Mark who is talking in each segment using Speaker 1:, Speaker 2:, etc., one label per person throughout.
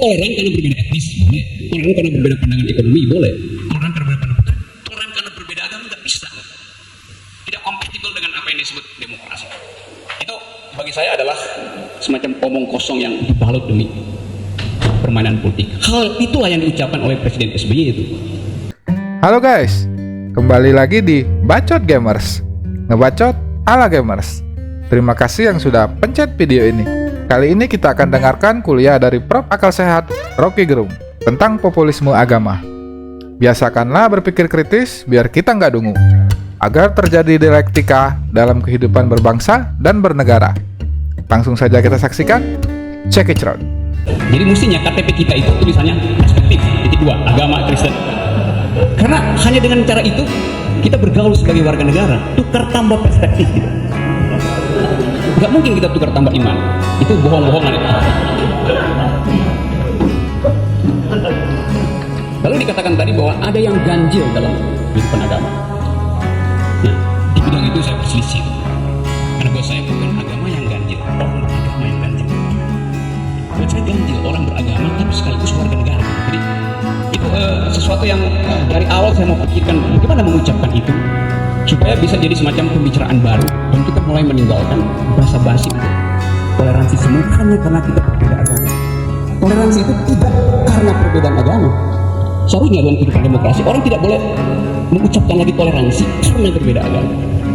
Speaker 1: toleran karena berbeda etnis, boleh. Toleran karena berbeda pandangan ekonomi, boleh. Toleran karena berbeda pandangan, toleran karena berbeda agama nggak bisa. Tidak kompatibel dengan apa yang disebut demokrasi. Itu bagi saya adalah semacam omong kosong yang dibalut demi permainan politik. Hal itulah yang diucapkan oleh Presiden SBY itu.
Speaker 2: Halo guys, kembali lagi di Bacot Gamers, ngebacot ala gamers. Terima kasih yang sudah pencet video ini. Kali ini kita akan dengarkan kuliah dari Prof. Akal Sehat Rocky Gerung tentang populisme agama. Biasakanlah berpikir kritis biar kita nggak dungu, agar terjadi dialektika dalam kehidupan berbangsa dan bernegara. Langsung saja kita saksikan. Check it out.
Speaker 1: Jadi mestinya KTP kita itu tulisannya perspektif, titik 2, agama Kristen. Karena hanya dengan cara itu kita bergaul sebagai warga negara, tukar tambah perspektif gitu. Gak mungkin kita tukar tambah iman, itu bohong-bohongan itu. Lalu dikatakan tadi bahwa ada yang ganjil dalam kehidupan agama. Nah, di bidang itu saya berselisih. Karena buat saya bukan agama yang ganjil, orang beragama yang ganjil. Buat saya ganjil orang beragama tapi sekaligus warga negara. Jadi itu sesuatu yang dari awal saya mau pikirkan bagaimana mengucapkan itu supaya bisa jadi semacam pembicaraan baru dan kita mulai meninggalkan basa-basi itu. Toleransi semua hanya karena kita berbeda agama. Toleransi itu tidak karena perbedaan agama. Seharusnya dalam kehidupan demokrasi orang tidak boleh mengucapkan lagi toleransi karena berbeda agama.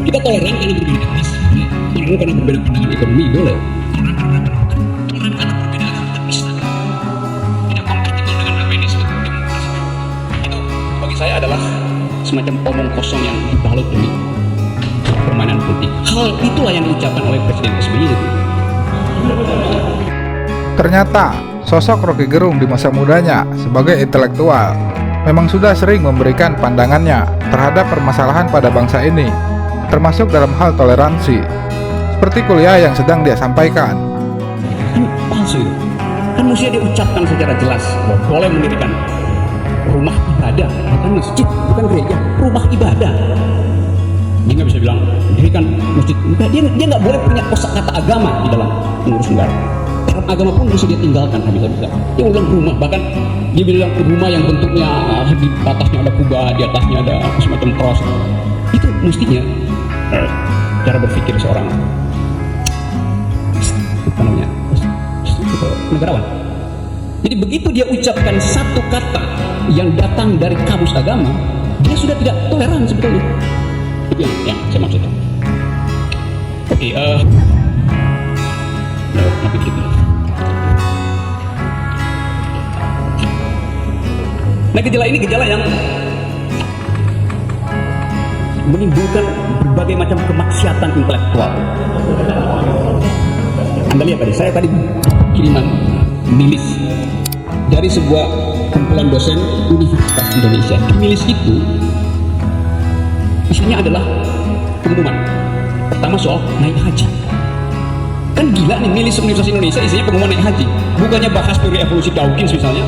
Speaker 1: Kita toleran karena berbeda etnis, boleh. Toleran karena berbeda pandangan ekonomi, boleh. Toleran karena berbeda agama nggak bisa. Tidak kompatibel dengan apa yang disebut demokrasi. Itu bagi saya adalah semacam omong kosong yang dibalut demi permainan politik. Hal itulah yang diucapkan oleh Presiden SBY itu.
Speaker 2: Ternyata sosok Rocky Gerung di masa mudanya sebagai intelektual memang sudah sering memberikan pandangannya terhadap permasalahan pada bangsa ini, termasuk dalam hal toleransi, seperti kuliah yang sedang dia sampaikan.
Speaker 1: Kan palsu itu. Kan mesti diucapkan secara jelas bahwa boleh mendirikan rumah ibadah, bukan masjid, bukan gereja, rumah ibadah. Dia nggak bisa bilang dirikan masjid. Dia nggak boleh punya kosakata agama di dalam mengurus negara. Term agama pun mesti dia tinggalkan habis-habisan. Dia bilang rumah, bahkan dia bilang rumah yang bentuknya di atasnya ada kubah, di atasnya ada semacam cross. Itu mestinya cara berpikir seorang apa namanya negarawan. Jadi begitu dia ucapkan satu kata yang datang dari kamus agama, dia sudah tidak toleran sebetulnya. Itu yang saya maksudkan. Oke, nanti gitu. Nah, gejala ini gejala yang menimbulkan berbagai macam kemaksiatan intelektual. Anda lihat tadi, saya tadi kiriman milis dari sebuah kumpulan dosen Universitas Indonesia. Milis itu isinya adalah pengumuman. Pertama soal naik haji. Kan gila nih, milis Universitas Indonesia isinya pengumuman naik haji. Bukannya bahas teori evolusi Dawkins misalnya.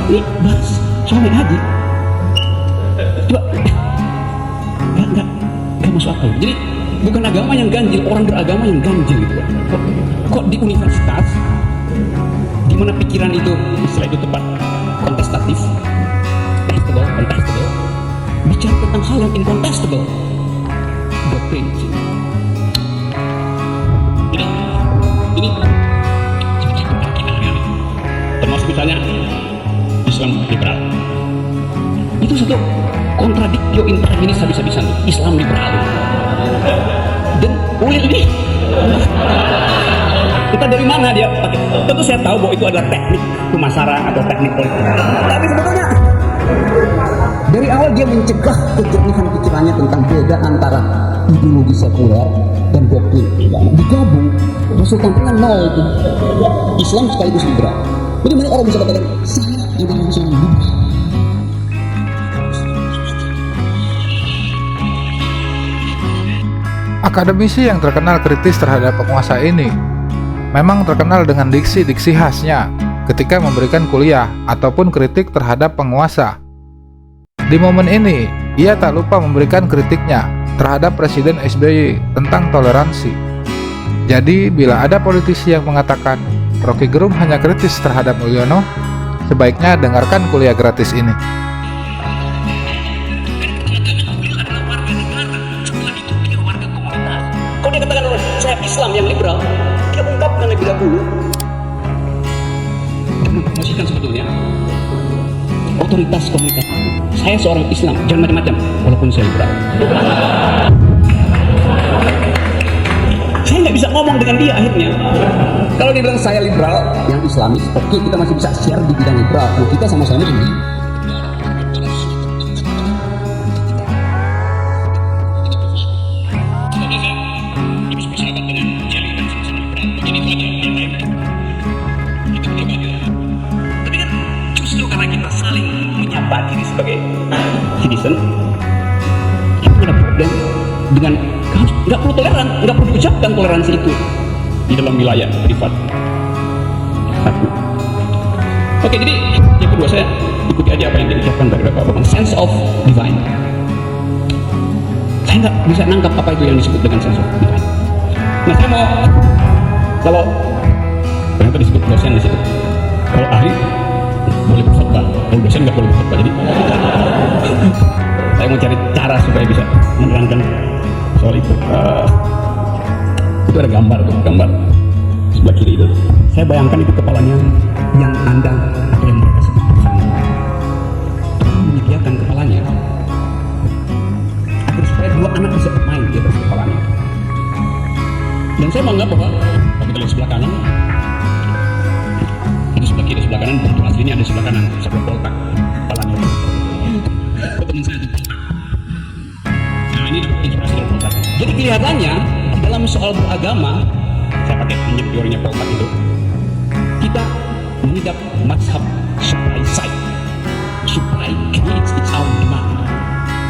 Speaker 1: Ini bahas soal naik haji. Coba, nggak masuk akal. Jadi bukan agama yang ganjil, orang beragama yang ganjil gitu. Kok di universitas di mana pikiran itu istilah itu tepat kontestatif, contestable, bicara tentang hal yang incontestable, doktrin. Jadi ini termasuk misalnya Islam liberal. Itu satu kontradiktio intragenis habis-habisan. Islam liberal dan ulil ini kita dari mana dia pakai? Tentu saya tahu bahwa itu adalah teknik pemasaran atau teknik politik. Tapi sebetulnya dari awal dia mencegah kejernihan pikirannya tentang beda antara ideologi sekuler dan doktrin agama. Digabung, resultannya nol itu. Islam sekaligus liberal. Jadi mana orang bisa katakan saya adalah Islam liberal?
Speaker 2: Akademisi yang terkenal kritis terhadap penguasa ini memang terkenal dengan diksi-diksi khasnya ketika memberikan kuliah ataupun kritik terhadap penguasa. Di momen ini, ia tak lupa memberikan kritiknya terhadap Presiden SBY tentang toleransi. Jadi, bila ada politisi yang mengatakan Rocky Gerung hanya kritis terhadap Mulyono, sebaiknya dengarkan kuliah gratis ini.
Speaker 1: Kalau dia katakan saya Islam yang liberal, dia ungkapkan lebih dahulu dan mempromosikan sebetulnya otoritas komunitas. Saya seorang Islam, jangan macam-macam, walaupun saya liberal. Saya nggak bisa ngomong dengan dia akhirnya. Kalau dia bilang saya liberal, yang Islamis, oke, kita masih bisa share di bidang liberal. Nah, kita sama-sama ini. Tapi kan justru karena kita saling menyapa diri sebagai citizen, kita ada problem dengan nggak perlu toleran, nggak perlu diucapkan toleransi itu di dalam wilayah privat aku. Oke, jadi yang kedua saya ikuti aja apa yang diucapkan dari Bapak Bambang, sense of divine. Saya nggak bisa nangkap apa itu yang disebut dengan sense of divine. Nah, saya mau, kalau ternyata disebut dosen di situ, kalau ahli boleh berkhotbah, kalau dosen nggak boleh berkhotbah. Jadi saya mau cari cara supaya bisa menerangkan soal itu. Itu ada gambar tuh, gambar sebelah kiri itu. Saya bayangkan itu kepalanya yang Anda atau yang mereka sebut Tuhan. Tuhan menyediakan kepalanya agar supaya dua anak bisa bermain di atas kepalanya. Dan saya menganggap bahwa kalau kita lihat sebelah kanan, itu sebelah kiri, sebelah kanan bentuk aslinya ada sebelah kanan, sebelah poltak kepalanya. Itu teman saya itu. Nah, ini inspirasi dari poltak. Jadi kelihatannya dalam soal beragama, saya pakai pinjam teorinya poltak itu, kita mengidap mazhab supply side. Supply creates its own demand.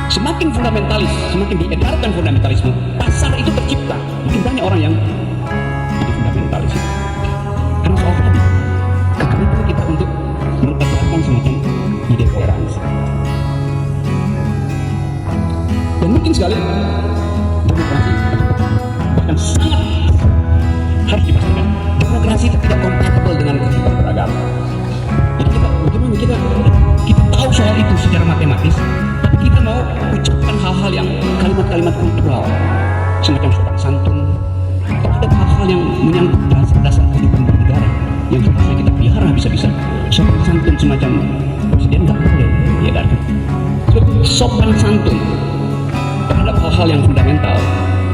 Speaker 1: Semakin fundamentalis, semakin diedarkan fundamentalisme, pasar itu tercipta. Makin banyak orang yang jadi fundamentalis. Karena soal tadi, kekeringan kita untuk mengedarkan semacam ide toleransi. Dan mungkin sekali demokrasi, bahkan sangat harus dipastikan demokrasi itu tidak kompatibel dengan kehidupan beragama. Jadi kita, bagaimana kita tahu soal itu secara matematis, tapi kita mau ucapkan hal-hal yang kalimat-kalimat kultural, semacam sopan santun, terhadap hal-hal yang menyangkut dasar-dasar kehidupan bernegara yang seharusnya kita pelihara bisa-bisa. Sopan santun semacam presiden nggak boleh diedarkan. Sopan santun terhadap hal-hal yang fundamental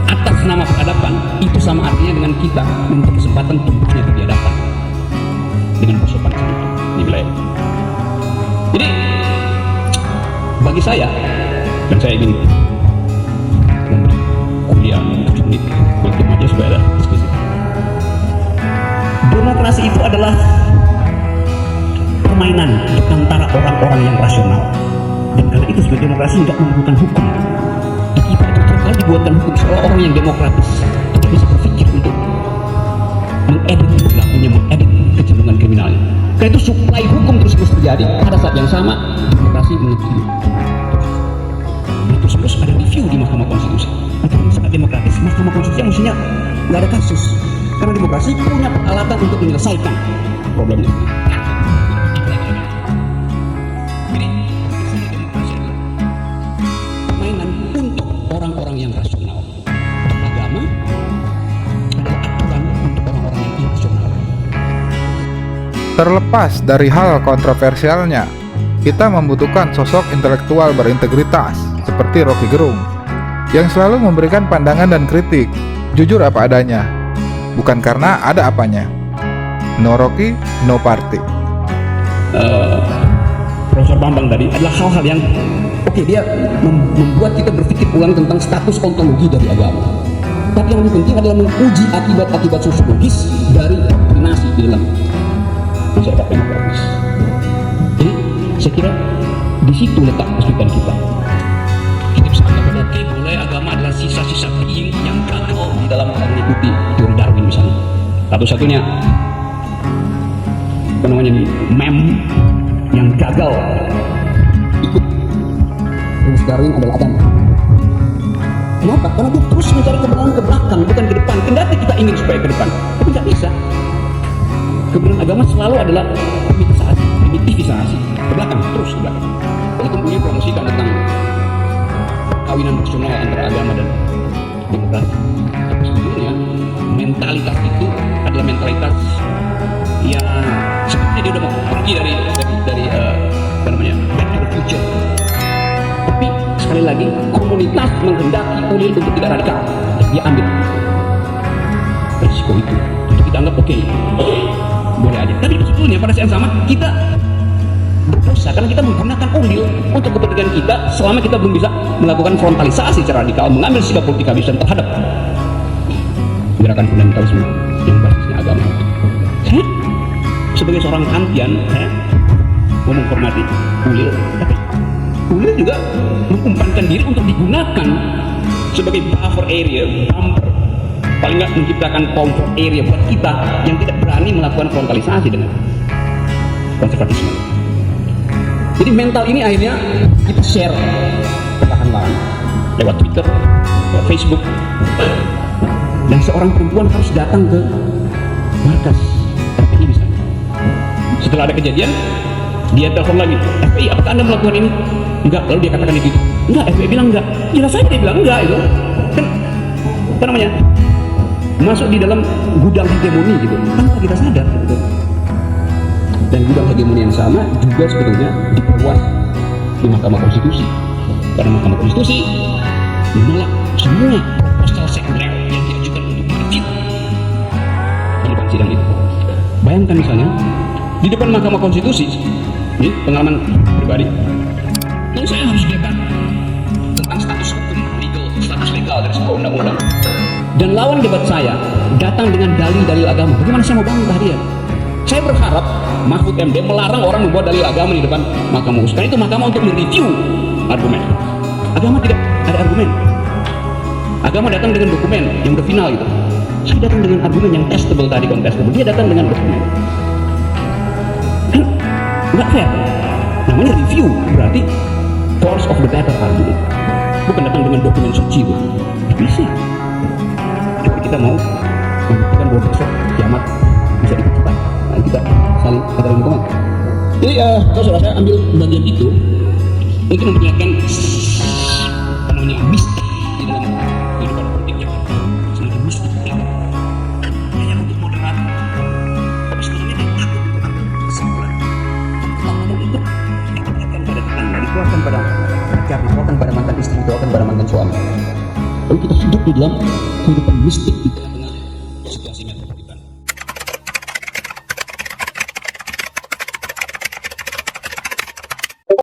Speaker 1: atas nama peradaban itu sama artinya dengan kita memberi kesempatan tumbuhnya peradaban dengan bersopan santun di wilayah. Jadi bagi saya, dan saya ingin memberi kuliah 7 menit untuk aja supaya ada diskusi. Demokrasi itu adalah permainan antara orang-orang yang rasional, dan karena itu sebagai demokrasi tidak memerlukan hukum. Kita itu terkadang dibuatkan hukum seolah orang yang demokratis tidak bisa berpikir untuk mengedit perilakunya, mengedit kecenderungan kriminalnya. Karena itu suplai hukum terus-menerus terjadi. Pada saat yang sama demokrasi mengikuti. Terus ada review di Mahkamah Konstitusi. Karena sangat demokratis, Mahkamah Konstitusi mestinya nggak ada kasus. Karena demokrasi punya peralatan untuk menyelesaikan problemnya. Jadi demokrasi adalah permainan untuk orang-orang yang rasional. Agama adalah aturan untuk orang-orang yang irasional.
Speaker 2: Terlepas dari hal kontroversialnya, kita membutuhkan sosok intelektual berintegritas seperti Rocky Gerung yang selalu memberikan pandangan dan kritik jujur apa adanya, bukan karena ada apanya. No Rocky, no party.
Speaker 1: Profesor Bambang tadi adalah hal-hal yang dia membuat kita berpikir ulang tentang status ontologi dari agama. Tapi yang lebih penting adalah menguji akibat-akibat sosiologis dari doktrinasi di dalam masyarakat demokratis. Jadi saya kira di situ letak kesulitan kita. Kita bisa anggap oke, boleh agama adalah sisa-sisa being yang gagal di dalam mengikuti teori Darwin misalnya. Satu-satunya mem yang gagal ikut rumus Darwin adalah Adam. Kenapa? Karena dia terus mencari kebenaran ke belakang, bukan ke depan. Kendati kita ingin supaya ke depan, tapi nggak bisa. kebenaran agama selalu adalah primitifisasi, ke belakang, terus ke belakang. Walaupun beliau promosikan tentang kawinan personal antara agama dan demokrasi, tapi sebetulnya mentalitas itu adalah mentalitas yang sepertinya dia udah mau pergi dari apa namanya, back to the future. Tapi sekali lagi komunitas menghendaki ulil untuk tidak radikal, dia ambil risiko itu. Jadi kita anggap oke, boleh aja. Tapi sebetulnya pada saat yang sama kita berdosa karena kita menggunakan ulil untuk kepentingan kita selama kita belum bisa melakukan frontalisasi secara radikal, mengambil sikap politik habis terhadap gerakan fundamentalisme yang basisnya agama. Saya sebagai seorang Kantian, saya mau menghormati ulil, tapi ulil juga mengumpankan diri untuk digunakan sebagai buffer area, bumper, paling nggak menciptakan comfort area buat kita yang tidak berani melakukan frontalisasi dengan konservatisme. Jadi mental ini akhirnya kita share perlahan-lahan lewat Twitter, lewat Facebook, dan seorang perempuan harus datang ke markas FPI misalnya. Setelah ada kejadian, dia telepon lagi, FPI, apakah Anda melakukan ini? Enggak, lalu dia katakan itu. Enggak, FPI bilang enggak. Jelas saja dia bilang enggak, itu kan apa namanya, masuk di dalam gudang hegemoni gitu, tanpa kita sadar gitu. Dan gudang hegemoni yang sama juga sebetulnya diperluas di Mahkamah Konstitusi, karena Mahkamah Konstitusi menolak semua proposal sekuler yang diajukan untuk mereview di depan sidang itu. Bayangkan misalnya di depan Mahkamah Konstitusi, ini pengalaman pribadi, lalu saya harus debat tentang status hukum status legal dari sebuah undang-undang, dan lawan debat saya datang dengan dalil-dalil agama. Bagaimana saya mau bantah dia? Saya berharap Mahfud MD melarang orang membuat dalil agama di depan Mahkamah Konstitusi. Karena itu Mahkamah untuk mereview argumen. Agama tidak ada argumen. Agama datang dengan dokumen yang udah final gitu. Saya datang dengan argumen yang testable tadi, contestable. Dia datang dengan dokumen. Kan nggak fair. Namanya review, berarti force of the matter argument. Bukan datang dengan dokumen suci gitu. Bisa. Jadi kita mau membuktikan bahwa besok kiamat bisa dipercepat. Nah, kita saling kata dengan. Jadi kalau saudara saya ambil bagian itu mungkin memperlihatkan namanya mistik di dalam kehidupan politiknya, semacam mistik hanya untuk moderat, tapi sebenarnya dia takut untuk ambil kesimpulan, untuk dikeluarkan pada tetangga, dikeluarkan pada pacar, dikeluarkan pada mantan istri, dikeluarkan pada mantan suami. Lalu kita hidup di dalam kehidupan mistik di dalam